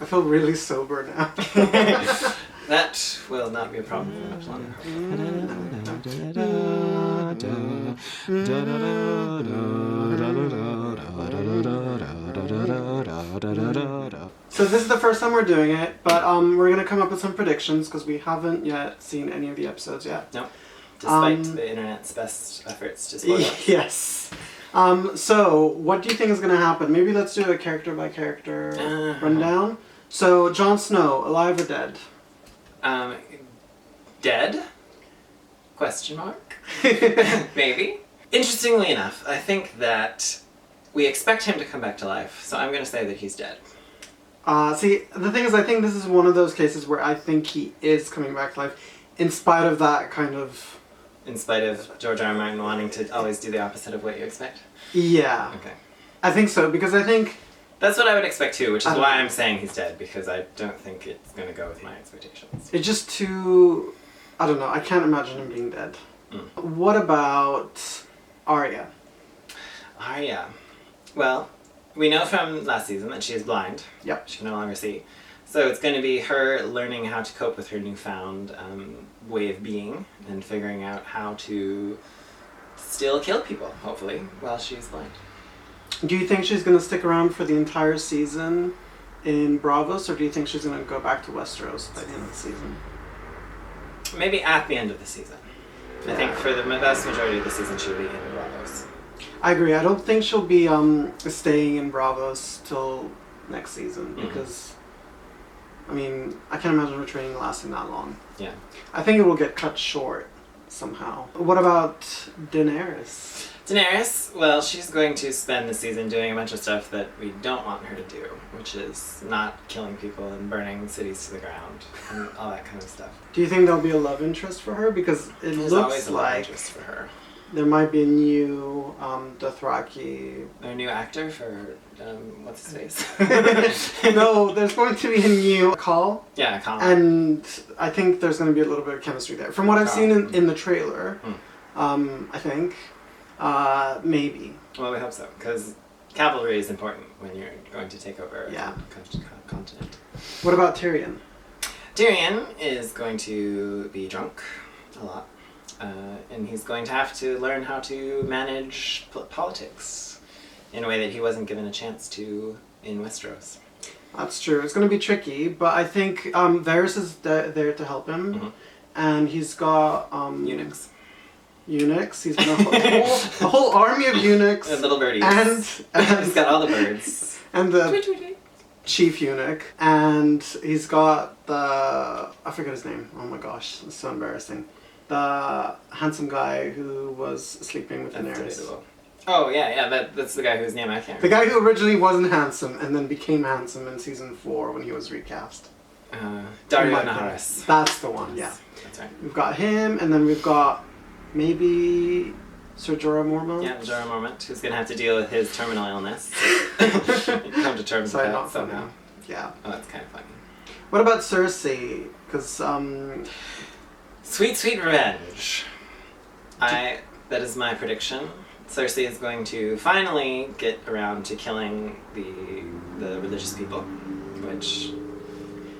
I feel really sober now. That will not be a problem for much longer. So this is the first time we're doing it, but we're going to come up with some predictions because we haven't yet seen any of the episodes yet. No. Despite the internet's best efforts to spoil it. Yes. So, what do you think is going to happen? Maybe let's do a character by character rundown. So, Jon Snow, alive or dead? Dead? Question mark? Maybe. Interestingly enough, I think that we expect him to come back to life, so I'm going to say that he's dead. See, the thing is, I think this is one of those cases where I think he is coming back to life, in spite of that kind of... In spite of George R. R. Martin wanting to always do the opposite of what you expect? Yeah. Okay. I think so, because I think... That's what I would expect too, which is why I'm saying he's dead, because I don't think it's going to go with my expectations. It's just too... I don't know, I can't imagine him being dead. What about Arya? Arya. Well, we know from last season that she is blind. Yep. She can no longer see. So it's going to be her learning how to cope with her newfound way of being and figuring out how to still kill people, hopefully, while she's blind. Do you think she's going to stick around for the entire season in Bravos, or do you think she's going to go back to Westeros by the end of the season? Maybe at the end of the season. Yeah. I think for the vast majority of the season she'll be in Bravos. I agree. I don't think she'll be staying in Bravos till next season, because, I mean, I can't imagine her training lasting that long. Yeah. I think it will get cut short somehow. What about Daenerys? Daenerys, well, she's going to spend the season doing a bunch of stuff that we don't want her to do, which is not killing people and burning cities to the ground and all that kind of stuff. Do you think there'll be a love interest for her? Because it There's looks always a love like interest for her. there might be a new Dothraki. A new actor for, what's his face? No, there's going to be a new Call. Yeah, Call. And I think there's going to be a little bit of chemistry there. From what I've seen in the trailer, I think, maybe. Well, we hope so, because cavalry is important when you're going to take over a continent. What about Tyrion? Tyrion is going to be drunk a lot. And he's going to have to learn how to manage politics in a way that he wasn't given a chance to in Westeros. That's true. It's going to be tricky, but I think Varys is there to help him, and he's got eunuchs. Eunuchs. He's got a whole army of eunuchs. And little birdies. And he's got all the birds. And the chief eunuch, and he's got the... I forget his name. Oh my gosh, it's so embarrassing. The handsome guy who was sleeping with Daenerys. Oh, yeah, that's the guy whose name I can't remember. The guy who originally wasn't handsome and then became handsome in season 4 when he was recast. Dario Naharis. That's the one, yeah. That's right. We've got him, and then we've got maybe Ser Jorah Mormont. Yeah, Jorah Mormont, who's going to have to deal with his terminal illness. Come to terms with that somehow. Yeah. Oh, that's kind of funny. What about Cersei? Because, Sweet, sweet revenge. That is my prediction. Cersei is going to finally get around to killing the religious people, which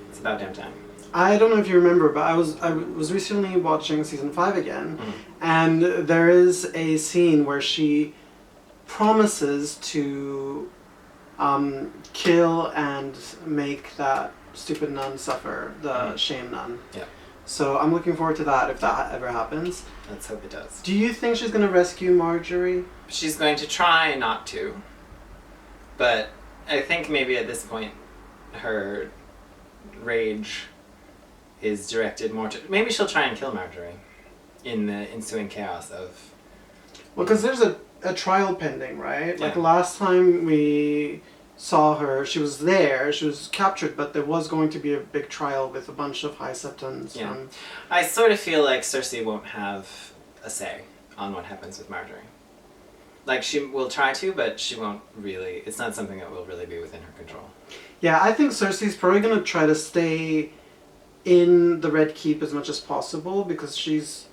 it's about damn time. I don't know if you remember, but I was recently watching season 5 again, and there is a scene where she promises to kill and make that stupid nun suffer, the shame nun. Yeah. So I'm looking forward to that if that ever happens. Let's hope it does. Do you think she's going to rescue Marjorie? She's going to try not to, but I think maybe at this point her rage is directed more to... Maybe she'll try and kill Marjorie in the ensuing chaos of... Well, because there's a trial pending, right? Yeah. Like last time we saw her, she was there, she was captured, but there was going to be a big trial with a bunch of high septons. Yeah. I sort of feel like Cersei won't have a say on what happens with Marjorie. Like, she will try to, but she won't really... It's not something that will really be within her control. Yeah, I think Cersei's probably going to try to stay in the Red Keep as much as possible, because she's,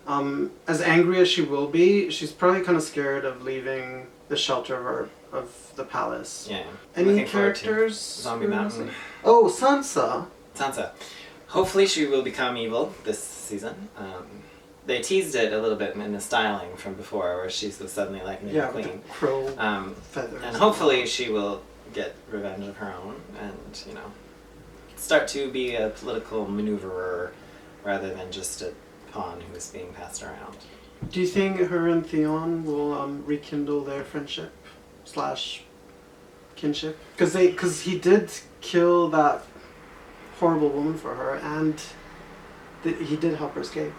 as angry as she will be, she's probably kind of scared of leaving the shelter of the palace. Yeah. Any Looking forward to characters? Zombie Mountain. Oh, Sansa. Sansa. Hopefully she will become evil this season. They teased it a little bit in the styling from before, where she was suddenly like the Yeah, queen. with the crow feathers. And hopefully she will get revenge of her own and, you know, start to be a political maneuverer rather than just a pawn who is being passed around. Do you think her and Theon will rekindle their friendship / kinship? Because he did kill that horrible woman for her, and he did help her escape.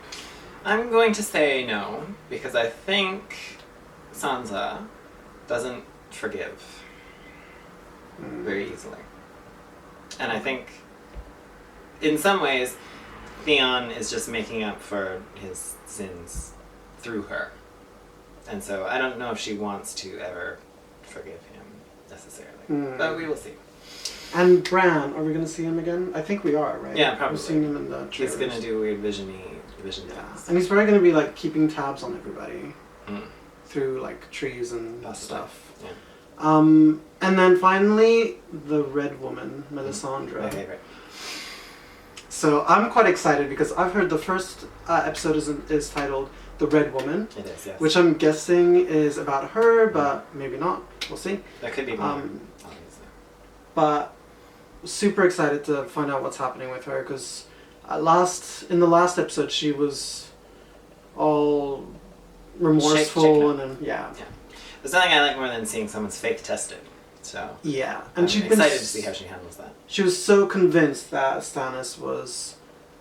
I'm going to say no, because I think Sansa doesn't forgive very easily. And I think, in some ways, Theon is just making up for his sins through her. And so I don't know if she wants to ever forgive him, necessarily. But we will see. And Bran, are we going to see him again? I think we are, right? Yeah, probably. We've seen him in the trailers. He's going to do weird vision Yeah. things. And he's probably going to be like keeping tabs on everybody through like trees and stuff. Yeah. And then finally, the Red Woman, Melisandre. My favorite. So I'm quite excited because I've heard the first episode is titled The Red Woman. It is, yes. Which I'm guessing is about her, but maybe not. We'll see. That could be more, obviously. But super excited to find out what's happening with her because in the last episode she was all remorseful and yeah. There's nothing I like more than seeing someone's fake tested. So yeah, and I'm she's excited to see how she handles that. She was so convinced that Stannis was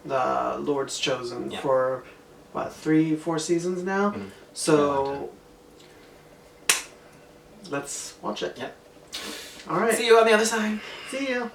the Lord's chosen for what 3-4 seasons now. So let's watch it. Yep. All right. See you on the other side. See you.